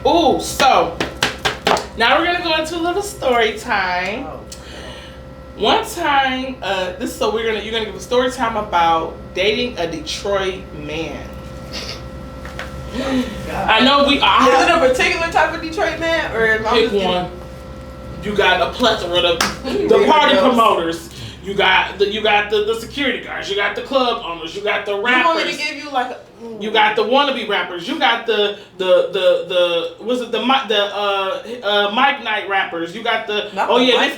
Ooh, so now we're gonna go into a little story time. One time, you're gonna give a story time about dating a Detroit man. I know is it a particular type of Detroit man, or am I pick one? You got a plethora of the party promoters. You got the security guards. You got the club owners. You got the rappers. You want me to give you like you got the wannabe rappers. You got the Mike Night rappers. You got the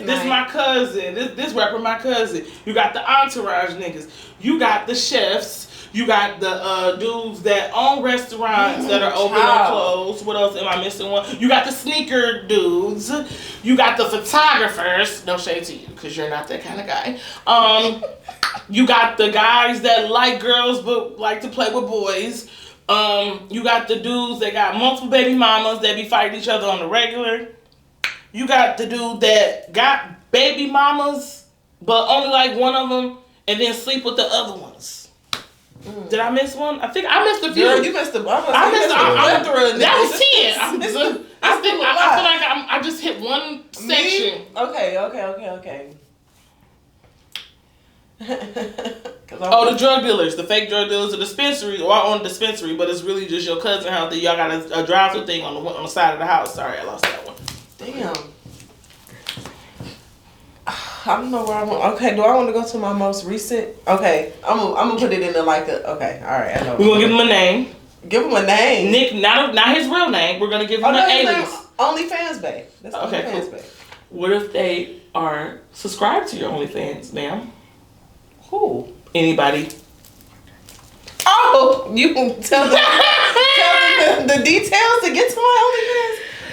this my cousin. This rapper my cousin. You got the entourage niggas. You got the chefs. You got the dudes that own restaurants that are open or closed. What else am I missing? One. You got the sneaker dudes. You got the photographers. No shade to you, because you're not that kind of guy. You got the guys that like girls but like to play with boys. You got the dudes that got multiple baby mamas that be fighting each other on the regular. You got the dude that got baby mamas but only like one of them and then sleep with the other ones. Did I miss one? I think I missed a few. Girl, you missed a bunch. That was 10. I feel like I just hit one section. Okay. The drug dealers, the fake drug dealers, the dispensary, or on dispensary, but it's really just your cousin house that y'all got a drive-through thing on the side of the house. Sorry, I lost that one. Damn. I don't know where I want. Okay, do I want to go to my most recent? Okay, I'm gonna put it in the okay. All right, I know. We're gonna give him a name. Give him a name. Nick, not his real name. We're gonna give him an alias. OnlyFans babe. That's okay, OnlyFans cool. babe. What if they are subscribed to your OnlyFans, ma'am? Who? Anybody? Oh, you can tell them the details to get to my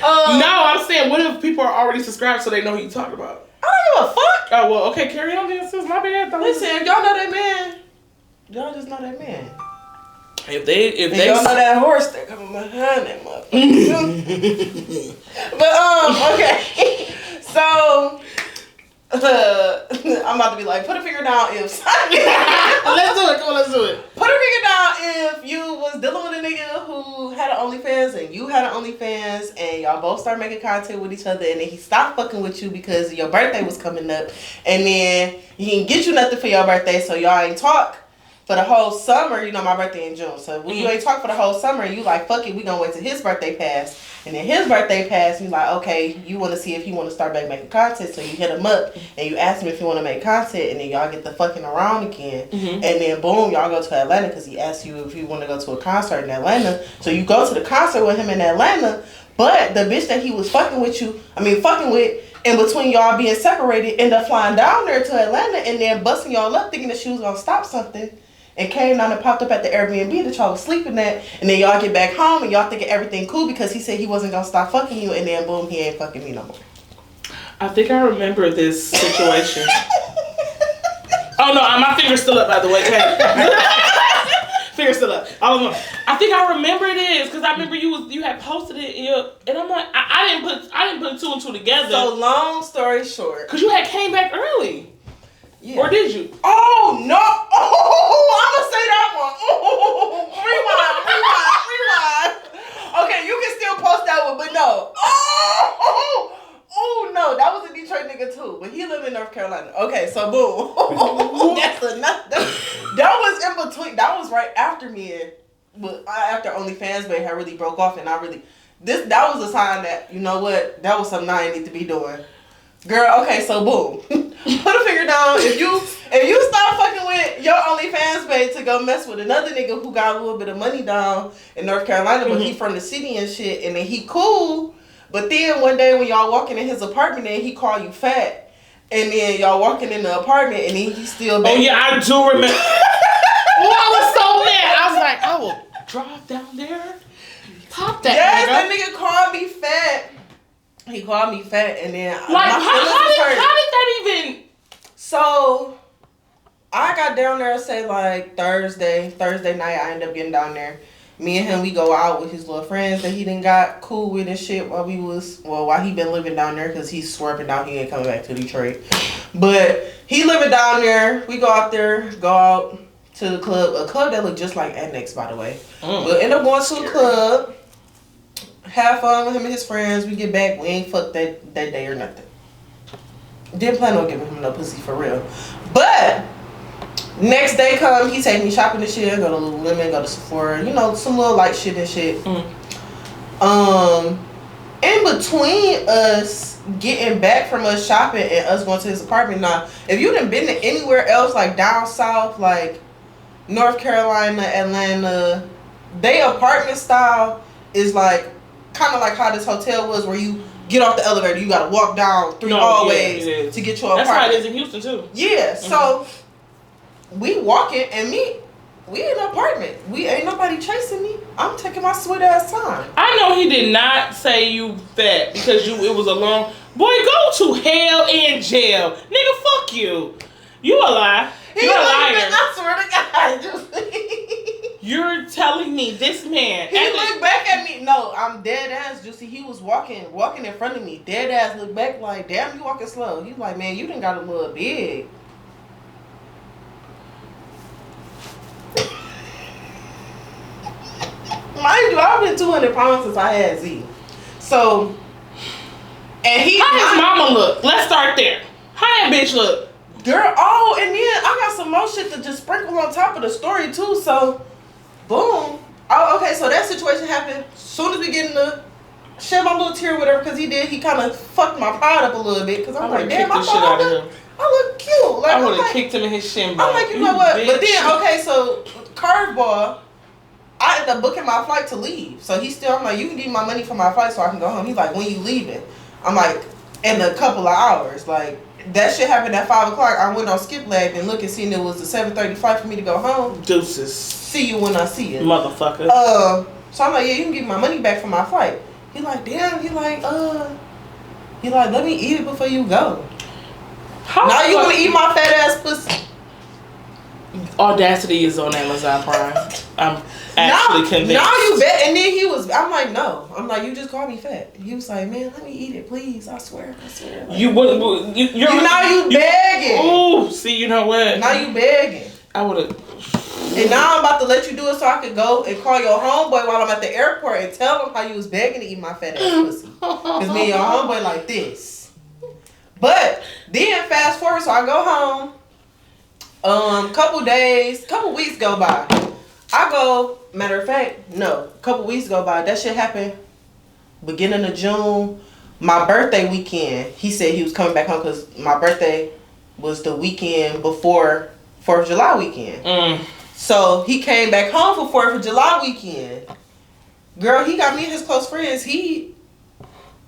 OnlyFans. No, I'm saying, what if people are already subscribed so they know who you talk about? I don't give a fuck. Oh, well, okay, carry on then, sis. My bad. Listen, if y'all know that man, y'all just know that man. If they y'all know that horse that coming behind that motherfucker. But okay. So I'm about to be like, put a finger down if let's do it. Come on, let's do it. Put a finger down if you was dealing with a nigga who had an OnlyFans and you had an OnlyFans and y'all both start making content with each other and then he stopped fucking with you because your birthday was coming up and then he didn't get you nothing for your birthday, so y'all ain't talk for the whole summer. You know my birthday in June, so when you ain't talk for the whole summer and you like, fuck it, we gonna wait till his birthday pass. And then his birthday passed, you like, okay, you want to see if he want to start back making content, so you hit him up and you ask him if he want to make content, and then y'all get the fucking around again, and then boom, y'all go to Atlanta because he asked you if you want to go to a concert in Atlanta, so you go to the concert with him in Atlanta, but the bitch that he was fucking with, in between y'all being separated, end up flying down there to Atlanta and then busting y'all up thinking that she was gonna stop something. And came down and popped up at the Airbnb that y'all was sleeping at. And then y'all get back home and y'all thinking everything cool because he said he wasn't going to stop fucking you. And then boom, he ain't fucking me no more. I think I remember this situation. Oh no, my finger's still up, by the way. Finger's still up. I think I remember this because I remember you had posted it and I'm like, I didn't put two and two together. So long story short. Because you had came back early. Yeah. Or did you? Oh, no. Oh, I'm going to say that one. Oh, rewind. Okay, you can still post that one, but no. Oh, no. That was a Detroit nigga, too. But he lived in North Carolina. Okay, so boom. That's enough. That was in between. That was right after after OnlyFans Babe had really broke off, and that was a sign that, you know what, that was something I didn't need to be doing. Girl, okay, so boom. Put a finger down. If you start fucking with your OnlyFans babe to go mess with another nigga who got a little bit of money down in North Carolina, but he from the city and shit, and then he cool, but then one day when y'all walking in his apartment and he call you fat, and then y'all walking in the apartment and then he still back. Oh yeah, I do remember. I was so mad. I was like, I will drive down there, pop that nigga. Yes, that nigga called me fat. He called me fat, and then like how did that even? So I got down there, say like Thursday night. I ended up getting down there. Me and him, we go out with his little friends that he done got cool with and shit while he been living down there because he's swerving out. He ain't coming back to Detroit, but he living down there. We go out there, go out to the club, a club that looked just like Annex, by the way. We'll end up going to the club. have fun with him and his friends. We get back. We ain't fucked that day or nothing. Didn't plan on giving him no pussy for real. But next day come, he take me shopping and shit. Go to Lululemon, go to Sephora. You know, some little light shit and shit. In between us getting back from us shopping and us going to his apartment. Now, if you done been to anywhere else, like down south, like North Carolina, Atlanta, they apartment style is like kind of like how this hotel was, where you get off the elevator, you gotta walk down 3 hallways to get your apartment. That's how it is in Houston too. Yeah, so we walking and we in an apartment. We ain't nobody chasing me. I'm taking my sweet ass time. I know he did not say you fat because it was a long. Boy, go to hell in jail, nigga. Fuck you. You a lie. You're a liar. I swear to God. You're telling me this man. He looked back at me. No, I'm dead ass, Juicii. He was walking in front of me. Dead ass looked back like, damn, you walking slow. He was like, man, you done got a little big. Mind you, I've been 200 pounds since I had Z. So, and how his mama look? Let's start there. How that bitch look? Girl, and then I got some more shit to just sprinkle on top of the story too. So, boom. Oh, okay. So that situation happened. As soon as we get in the shed my little tear, whatever, because he kind of fucked my pride up a little bit. Because I'm like, damn, I look cute. Like, I would have kicked him in his shin bone. I'm like, you know what? Bitch. But then, okay, so curveball. I ended up booking my flight to leave. So I'm like, you can give me my money for my flight so I can go home. He's like, when you leaving? I'm like, in a couple of hours. Like, that shit happened at 5 o'clock. I went on skip leg and look and seen it was the 7:30 flight for me to go home. Deuces. See you when I see you. Motherfucker. So I'm like, yeah, you can give me my money back for my flight. He like, damn. He like, let me eat it before you go. Now you want to eat my fat ass pussy? Audacity is on Amazon Prime. I'm actually convinced. Now you bet. And then I'm like, no. I'm like, you just called me fat. He was like, man, let me eat it, please. I swear. Like, you begging. Ooh, see, you know what? Now you begging. I would have. And now I'm about to let you do it so I could go and call your homeboy while I'm at the airport and tell him how you was begging to eat my fat ass pussy. Because me and your homeboy like this. But then fast forward, so I go home. Couple weeks go by. Matter of fact, no, couple weeks go by. That shit happened beginning of June. My birthday weekend, he said he was coming back home because my birthday was the weekend before 4th of July weekend. So he came back home for 4th of July weekend. Girl, he got me and his close friends. The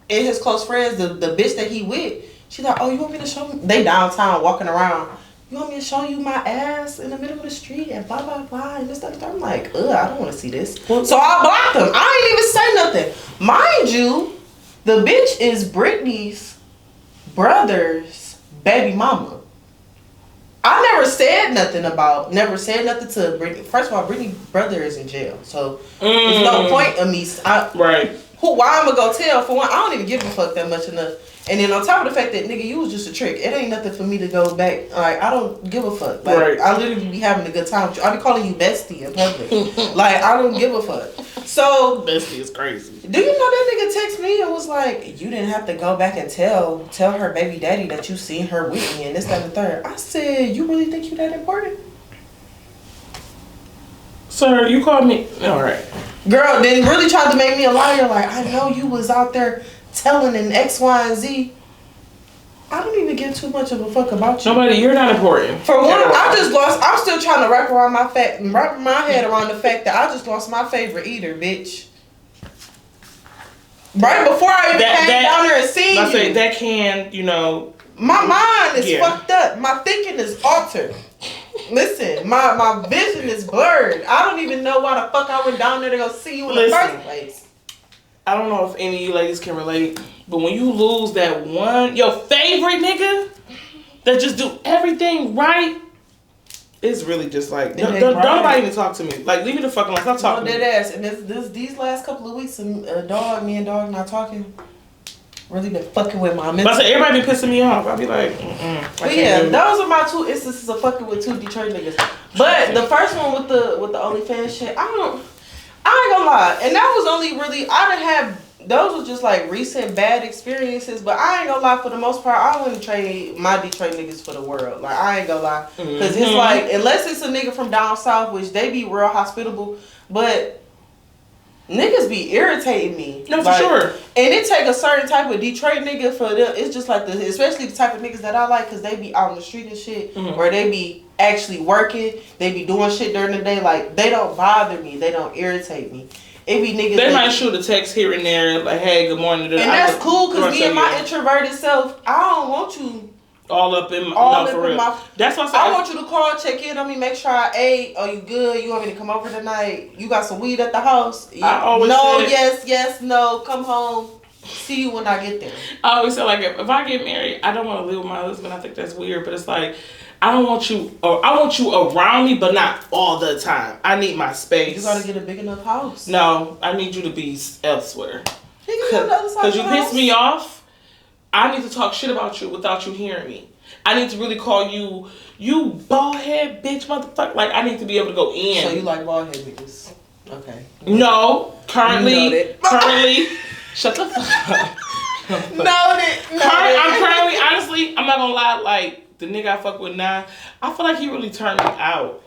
bitch that he with, she's like, oh, you want me to show me? They downtown walking around. You want me to show you my ass in the middle of the street and blah, blah, blah, and this, that. I'm like, I don't want to see this. So I blocked him. I ain't even say nothing. Mind you, the bitch is Brittany's brother's baby mama. I never said nothing to Brittany. First of all, Brittany's brother is in jail. So there's no point of me. Right. Why I'm going to go tell? For one, I don't even give a fuck that much enough. And then on top of the fact that, nigga, you was just a trick. It ain't nothing for me to go back. Like, I don't give a fuck. Like, right. I literally be having a good time with you. I be calling you bestie in public. Like, I don't give a fuck. So. Bestie is crazy. Do you know that nigga text me and was like, you didn't have to go back and tell her baby daddy that you seen her with me and this, that, and the third. I said, you really think you that important? Sir, you called me. All right. Girl, then really tried to make me a liar. Like, I know you was out there telling in X, Y, and Z. I don't even give too much of a fuck about you. Nobody, you're not important. For one, I'm still trying to wrap my head around the fact that I just lost my favorite eater, bitch. Right before I even came down there and seen you. Say, that can, my mind is fucked up. My thinking is altered. Listen, my vision is blurred. I don't even know why the fuck I went down there to go see you in the first place. I don't know if any of you ladies can relate, but when you lose that one, your favorite nigga, that just do everything right, it's really just like, don't nobody even talk to me. Like, leave me the fuck alone. Stop talking to me. Dead ass. And these last couple of weeks, me and Dog not talking, really been fucking with my mental. But I say, everybody be pissing me off. I be like, But yeah, those are my 2 instances of fucking with 2 Detroit niggas. But the first one with the OnlyFans shit, I ain't gonna lie. And that was only really, I done had those were just like recent bad experiences. But I ain't gonna lie, for the most part, I wouldn't trade my Detroit niggas for the world. Like, I ain't gonna lie. Because it's like, unless it's a nigga from down south, which they be real hospitable, but niggas be irritating me. No, like, for sure. And it take a certain type of Detroit nigga for them. It's just like especially the type of niggas that I like, because they be out on the street and shit, where they be actually working, they be doing shit during the day. Like, they don't bother me, they don't irritate me. It be niggas. They might shoot a text here and there, like, "Hey, good morning." And that's cool, because me and my introverted self, I don't want you all up in my. That's what I want you to call, check in on me, make sure I ate. Oh, you good? You want me to come over tonight? You got some weed at the house? I always yes, no. Come home. See you when I get there. I always say, like, if I get married, I don't want to live with my husband. I think that's weird, but it's like, I don't want you, or I want you around me, but not all the time. I need my space. You gotta get a big enough house. No, I need you to be elsewhere. Because you piss me off. I need to talk shit about you without you hearing me. I need to really call you bald head bitch motherfucker. Like, I need to be able to go in. So you like bald head niggas? Okay. No, currently, shut the fuck up. Noted. I'm currently, honestly, I'm not gonna lie, like, the nigga I fuck with now, I feel like he really turned me out.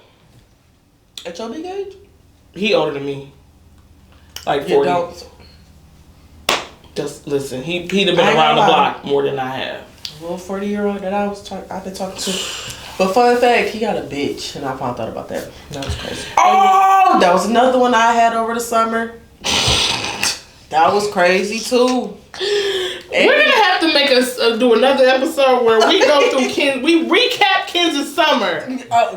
At your big age? He older than me. Like 40. Just listen, he'd have been around the block more than I have. Little 40-year-old that I've been talking to. But fun fact, he got a bitch, and I found out about that. That was crazy. Oh, that was another one I had over the summer. That was crazy too. We're gonna have to make us do another episode where we go through we recap Kenz's summer.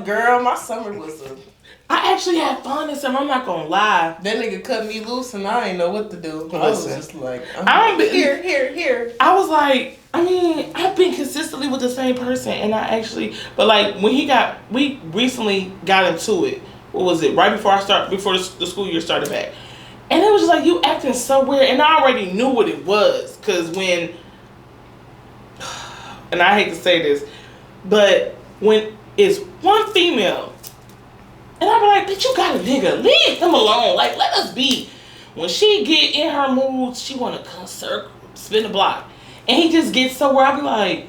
Girl, my summer was I actually had fun this summer. I'm not gonna lie. That nigga cut me loose and I ain't know what to do. I was just like, here. I was like, I mean, I've been consistently with the same person, and but like when we recently got into it. What was it? Right before before the school year started back. And it was just like, you acting so weird. And I already knew what it was. Because when, and I hate to say this, but when it's one female, and I be like, bitch, you got a nigga. Leave him alone. Like, let us be. When she get in her mood, she want to come circle, spin the block. And he just gets somewhere, I be like,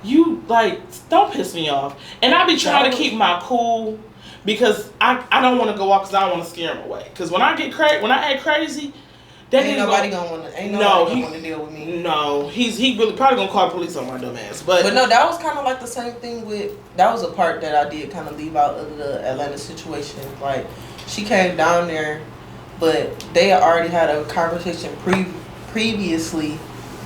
you, like, don't piss me off. And I be trying to keep my cool. Because I don't want to go off because I don't want to scare him away. Because when I act crazy, ain't nobody gonna want to deal with me. No, he really probably gonna call the police on my dumb ass. But no, that was kind of like the same thing that was a part that I did kind of leave out of the Atlanta situation. Like, she came down there, but they already had a conversation previously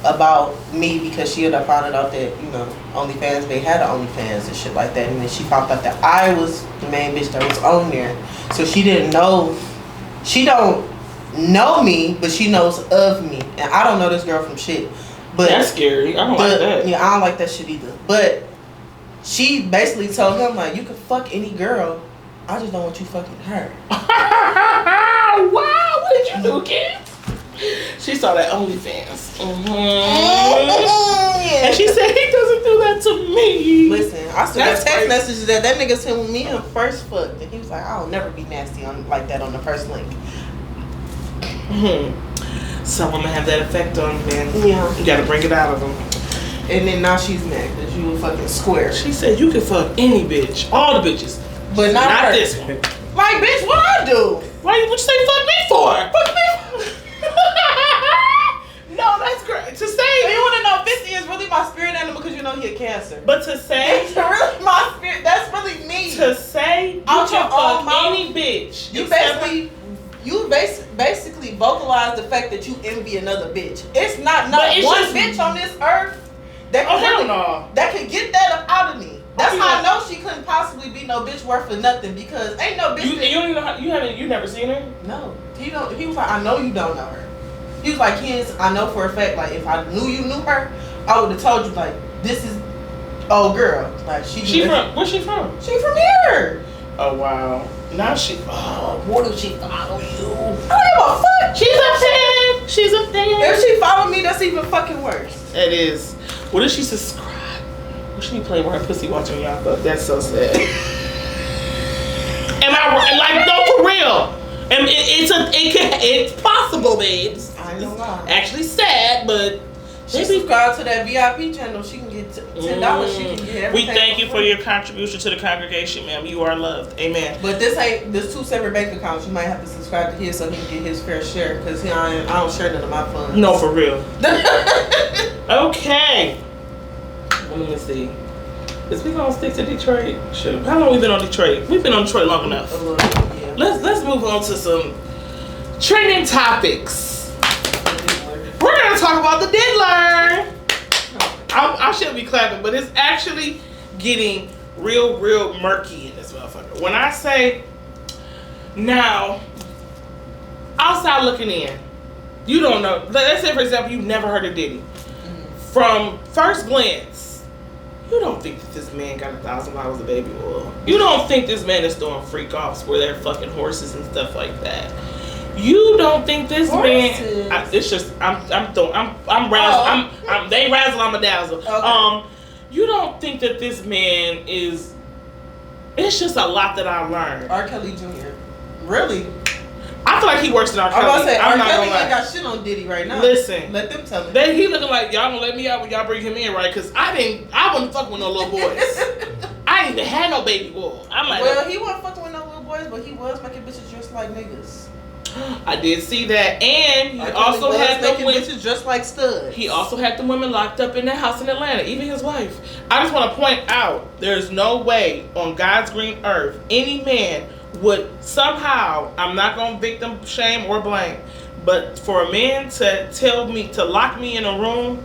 about me, because she ended up finding out that, you know, OnlyFans, they had an OnlyFans and shit like that, and then she found out that I was the main bitch that was on there. So she don't know me, but she knows of me, and I don't know this girl from shit. But that's scary. I don't like that. Yeah, I don't like that shit either. But she basically told him, like, you can fuck any girl, I just don't want you fucking her. Wow, what did you do, kid? She saw that OnlyFans. And she said he doesn't do that to me. Listen, I saw that text message that nigga sent with me and first fucked. And he was like, I'll never be nasty like that on the first link. Some women have that effect on you, man. Yeah. You gotta bring it out of them. And then now she's mad because you a fucking square. She said you can fuck any bitch. All the bitches. But not this one. Like, bitch, what I do? Why would you say fuck me for? Fuck me. No, that's great. To say you want to know 50 is really my spirit animal because you know he a Cancer. But to say it's really my spirit, that's really me. To say you can fuck any bitch. You basically vocalize the fact that you envy another bitch. It's not one bitch on this earth that can get that up out of me. That's how I know she couldn't possibly be no bitch worth for nothing, because ain't no bitch. You don't even know you never seen her? No. He was like, I know you don't know her. He was like, Kenz, I know for a fact, like, if I knew you knew her, I would have told you, like, this is old girl. Like, where's she from? She from here. Oh wow. Now what if she follow you? I don't give a fuck. She's a fan. If she follow me, that's even fucking worse. It is. What if she subscribe? What should be playing with her pussy watching y'all? But that's so sad. Am I like, no, for real? And it's possible, babes. I actually sad, but she subscribe to that VIP channel. She can get $10. She can get everything. We thank you for your contribution to the congregation, ma'am. You are loved. Amen. But there's 2 separate bank accounts. You might have to subscribe to his so he can get his fair share because I don't share none of my funds. No, for real. Okay. Let me see. Is we gonna stick to Detroit? Sure. How long we been on Detroit? We've been on Detroit long enough. A little bit, yeah. Let's move on to some trending topics. We're gonna talk about the diddler. I shouldn't be clapping, but it's actually getting real murky in this motherfucker. When I say now, outside looking in, you don't know. Let's say, for example, you've never heard of Diddy. From first glance, you don't think that this man got 1,000 bottles of baby oil. You don't think this man is throwing freak offs where they're fucking horses and stuff like that. You don't think this man? It's just they razzle, I'm a dazzle. Okay. You don't think that this man is? It's just a lot that I learned. R. Kelly Jr. Really? I feel like he works in R. Kelly. I'm about to say, R. Kelly ain't got shit on Diddy right now. Listen, let them tell him. He looking like y'all gonna let me out when y'all bring him in, right? Because I wasn't fucking with no little boys. I ain't even had no baby oil. I'm like, well, he wasn't fucking with no little boys, but he was making bitches just like niggas. I did see that, and he also had the women just like Stud. He also had the women locked up in that house in Atlanta, even his wife. I just want to point out, there's no way on God's green earth any man would somehow, I'm not going to victim shame or blame, but for a man to tell me to lock me in a room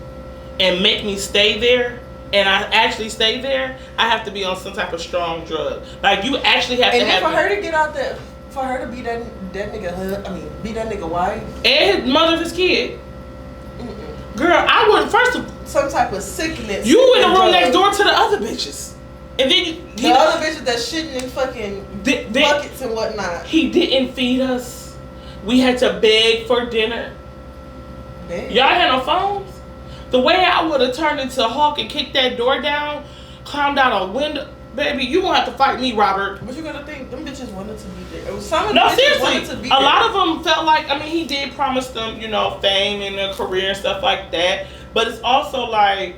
and make me stay there, and I actually stay there, I have to be on some type of strong drug. Like, you actually have to have. And for her to get out there. For her to be that nigga, be that nigga wife and his mother of his kid. Mm-mm. Girl, I wouldn't. First of some type of sickness. You in the room next door to the other bitches, and then the other bitches that shitting in fucking buckets and whatnot. He didn't feed us. We had to beg for dinner. Beg. Y'all had no phones. The way I would have turned into Hulk and kicked that door down, climbed out a window. Baby, you won't have to fight me, Robert. What you gonna think? Them bitches wanted to be there. Some of no, them seriously. Wanted to be there. A lot of them felt like, I mean, he did promise them, fame and a career and stuff like that. But it's also like,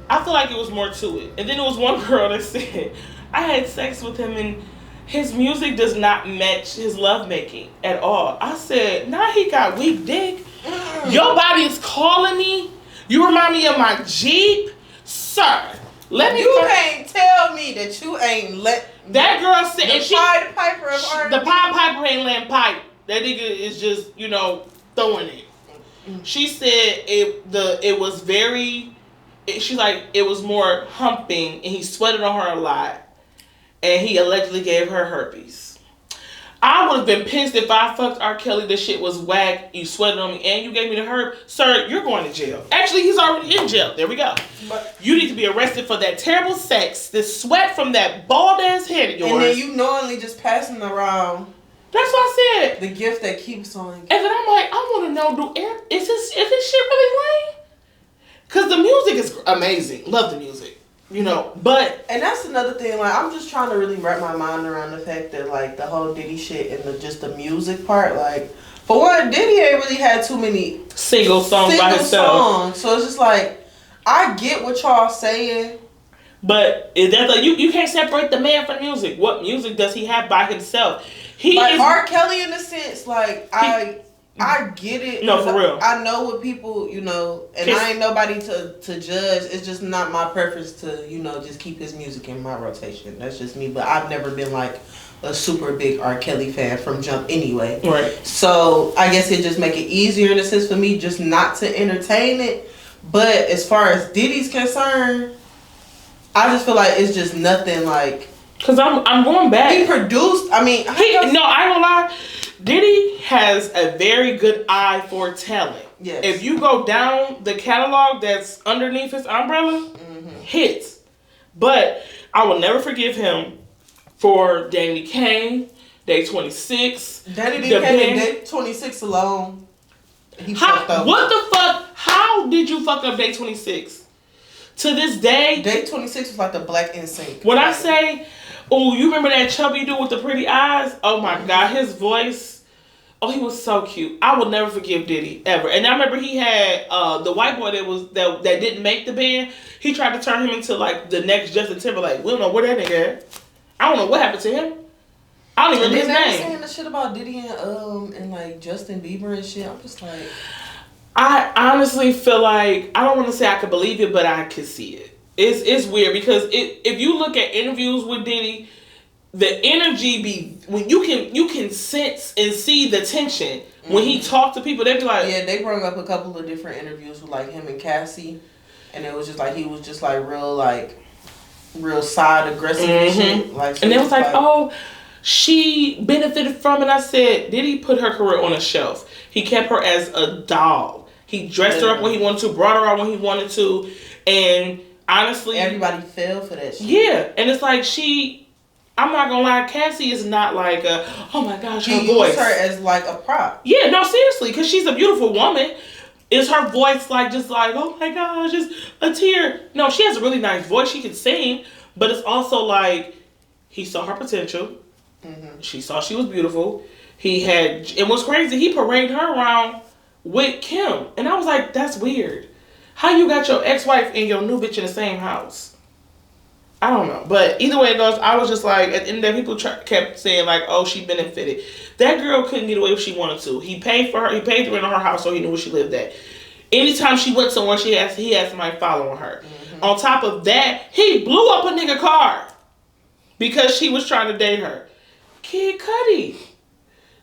I feel like it was more to it. And then there was one girl that said, I had sex with him and his music does not match his lovemaking at all. I said, nah, he got weak dick. Your body is calling me. You remind me of my Jeep. Sir. You can't tell me that you ain't let that girl said the Pied Piper of R&B. The Pied Piper ain't letting pipe. That nigga is just throwing it. She said it was very. She's like it was more humping and he sweated on her a lot, and he allegedly gave her herpes. I would have been pissed if I fucked R. Kelly. This shit was whack. You sweated on me and you gave me the herb. Sir, you're going to jail. Actually, he's already in jail. There we go. But you need to be arrested for that terrible sex, the sweat from that bald ass head of yours. And then you knowingly just passing around. That's what I said. The gift that keeps on. And then I'm like, I want to know, is this shit really lame? Because the music is amazing. Love the music. But and that's another thing. Like, I'm just trying to really wrap my mind around the fact that like the whole Diddy shit and just the music part. Like, for one, Diddy ain't really had too many single songs by himself. So it's just like, I get what y'all saying, but that's like you can't separate the man from music. What music does he have by himself? R. Kelly in a sense. Like I get it. No, for real. I know what people, and I ain't nobody to judge. It's just not my preference to, just keep his music in my rotation. That's just me. But I've never been like a super big R. Kelly fan from jump anyway. Right. So I guess it just make it easier in a sense for me just not to entertain it. But as far as Diddy's concerned, I just feel like it's just nothing like. Cause I'm going back. He produced. I mean, no, I ain't gonna lie. Diddy has a very good eye for talent. Yes. If you go down the catalog that's underneath his umbrella, hits. But I will never forgive him for Danny Kane, Day 26. Danny Kane and Day 26 alone. He fucked up. What the fuck? How did you fuck up Day 26? To this day, Day 26 was like the Black NSYNC. When I say, oh, you remember that chubby dude with the pretty eyes? Oh my God, his voice Oh, he was so cute. I will never forgive Diddy ever. And I remember he had the white boy that didn't make the band. He tried to turn him into like the next Justin Timberlake. We don't know where that nigga at. I don't know what happened to him. I don't even remember his name. Saying the shit about Diddy and like Justin Bieber and shit. I'm just like, I honestly feel like I don't want to say I could believe it, but I could see it. It's weird because if you look at interviews with Diddy, the energy be when you can sense and see the tension when he talked to people. They be like, yeah, they brought up a couple of different interviews with like him and Cassie, and it was just like he was just like real side aggressive and shit. Like, and they was like, oh, she benefited from it. I said, Diddy put her career on a shelf. He kept her as a doll. He dressed her up when he wanted to, brought her out when he wanted to, and honestly, everybody fell for that shit. Yeah, and it's like I'm not gonna lie, Cassie is not like oh my gosh, her voice. He used her as like a prop. Yeah, no, seriously, because she's a beautiful woman. Is her voice like just like, oh my gosh, just a tear? No, she has a really nice voice. She can sing, but it's also like he saw her potential. Mm-hmm. She saw she was beautiful. It was crazy. He paraded her around with Kim, and I was like, that's weird. How you got your ex-wife and your new bitch in the same house? I don't know. But either way it goes, I was just like, at the end of the day, people kept saying like, oh, she benefited. That girl couldn't get away if she wanted to. He paid for her. He paid the rent on her house so he knew where she lived at. Anytime she went somewhere, he had somebody following her. Mm-hmm. On top of that, he blew up a nigga car because she was trying to date her. Kid Cudi.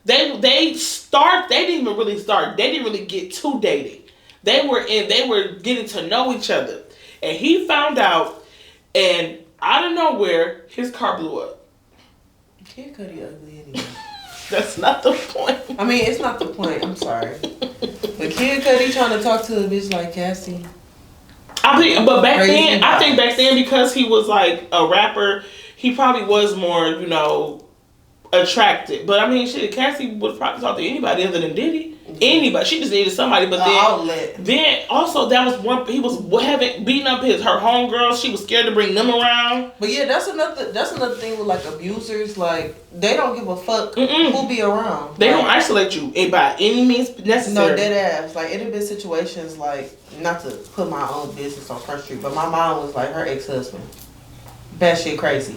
They didn't even really start. They didn't really get to dating. They were getting to know each other. And he found out, and out of nowhere, his car blew up. Kid Cudi ugly anyway. That's not the point. I mean, it's not the point. I'm sorry. But Kid Cudi trying to talk to a bitch like Cassie. I think back then, because he was like a rapper, he probably was more, attracted. But I mean, shit, Cassie would probably talk to anybody other than Diddy. Anybody. She just needed somebody. But then also that was one. He was beating up her homegirls. She was scared to bring them around. But yeah, that's another thing with like abusers. Like, they don't give a fuck who be around. They don't isolate you by any means necessary. No, dead ass. Like, it have been situations like, not to put my own business on Front Street, but my mom was like her ex-husband. That shit crazy.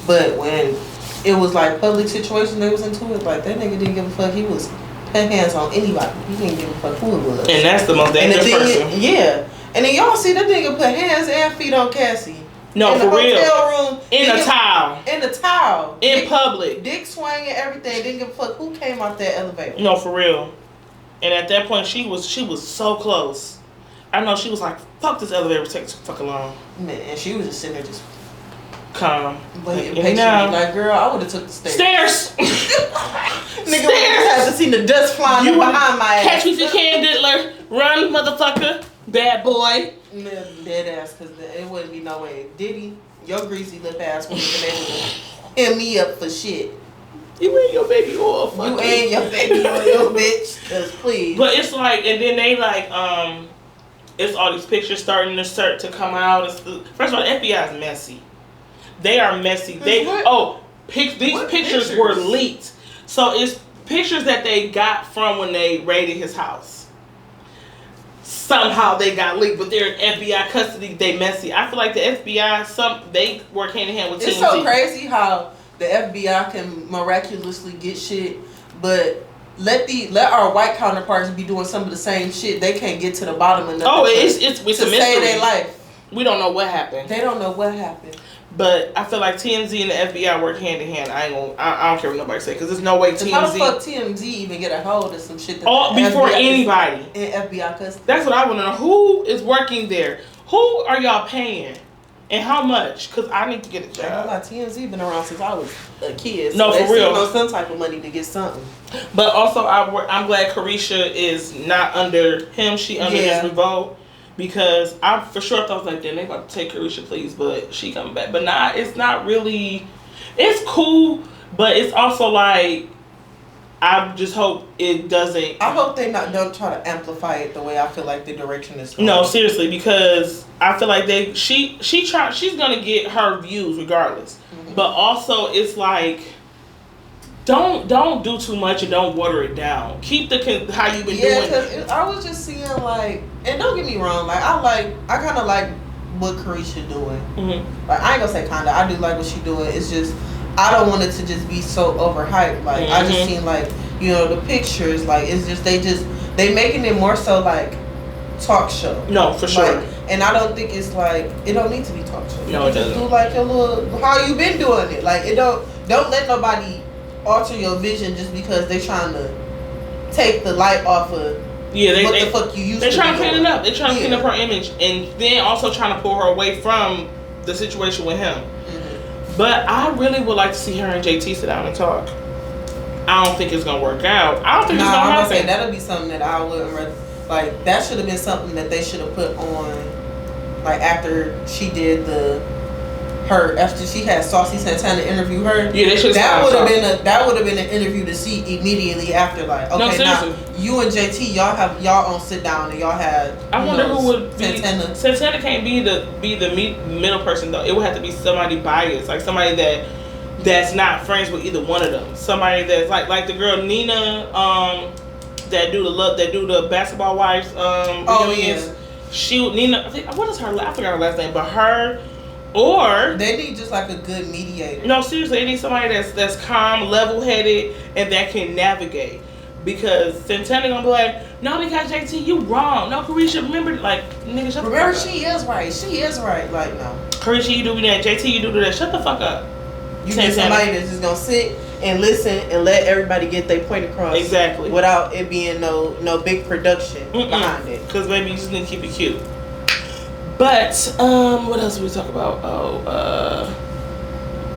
But when it was like public situation they was into it, like, that nigga didn't give a fuck. He was put hands on anybody. He didn't give a fuck who it was. And that's the most dangerous person. Yeah. And then y'all see that nigga put hands and feet on Cassie. No, in for the real. Hotel room. In a towel. In the towel. In public. Dick swinging, everything. Didn't give a fuck who came out that elevator. No, for real. And at that point, she was so close. I know she was like, fuck this elevator, take too fucking long. Man, and she was just sitting there just calm. Waiting patiently. Like, girl, I would have took the stairs. Nigga, we had to see the dust flying behind my ass. Catch me if you can, Diddler. Run, motherfucker. Bad boy. Dead ass, because it wouldn't be no way. Diddy, your greasy lip ass wouldn't have been able to hit me up for shit. You ain't your baby oil, fuck you. Ain't your baby oil, bitch. Cause please. But it's like, and then they like, it's all these pictures starting to come out. First of all, the FBI is messy. They are messy. These pictures were leaked. So it's pictures that they got from when they raided his house. Somehow they got leaked, but they're in FBI custody. They messy. I feel like the FBI, they work hand in hand with TMZ. It's so crazy how the FBI can miraculously get shit, but let our white counterparts be doing some of the same shit. They can't get to the bottom of nothing. Oh, it's a mystery. Save their life. We don't know what happened. They don't know what happened. But I feel like TMZ and the FBI work hand in hand. I don't care what nobody say, because there's no way TMZ. How the fuck TMZ even get a hold of some shit that before anybody in FBI custody? That's what I want to know. Who is working there? Who are y'all paying, and how much? Because I need to get a job. TMZ been around since I was a kid. No, so for real. Know some type of money to get something. But also, I'm glad Carisha is not under him. She under his revolt. Because I for sure thought like, damn, they about to take Carisha, please, but she coming back. But nah, it's not really. It's cool, but it's also like, I just hope it doesn't. I hope they don't try to amplify it the way I feel like the direction is going. No, seriously, because I feel like she's gonna get her views regardless. Mm-hmm. But also, it's like, don't do too much and don't water it down. Keep how you've been doing. Yeah, because I was just seeing like, and don't get me wrong, like I kind of like what Carisha doing. Mm-hmm. Like I ain't gonna say kinda, I do like what she doing. It's just I don't want it to just be so overhyped. Like I just seen like, you know, the pictures. Like it's just they making it more so like talk show. No, for sure. Like, and I don't think it's like it don't need to be talk show. No, it doesn't. Just do like your little how you been doing it. Like it don't let nobody alter your vision just because they trying to take the light off of what the fuck you used to be. They trying to clean it up. They trying to clean up her image, and then also trying to pull her away from the situation with him. Mm-hmm. But I really would like to see her and JT sit down and talk. I don't think it's gonna work out. I don't think it's gonna happen. Say that'll be something that I wouldn't like. That should have been something that they should have put on, like after she did after she had Saucy Santana interview her. Yeah, they should. That would have been an interview to see immediately after. Like, okay, now you and JT, y'all on sit down and y'all had. I wonder who would be Santana can't be the middle person though. It would have to be somebody biased, like somebody that's not friends with either one of them. Somebody that's like the girl Nina, that do the Basketball Wives. Yeah. Nina. What is her? I forgot her last name, but her. Or they need just like a good mediator. No, seriously, they need somebody that's calm, level-headed, and that can navigate. Because Santana gonna be like, no, because JT, you wrong. No, Carisha, remember, like, nigga, shut the fuck up. Remember, she is right. She is right. Like, no. Carisha, you do that. JT, you do that. Shut the fuck up. You need somebody that's just gonna sit and listen and let everybody get their point across. Exactly. Without it being no big production behind it. Because maybe you just need to keep it cute. But what else did we talk about?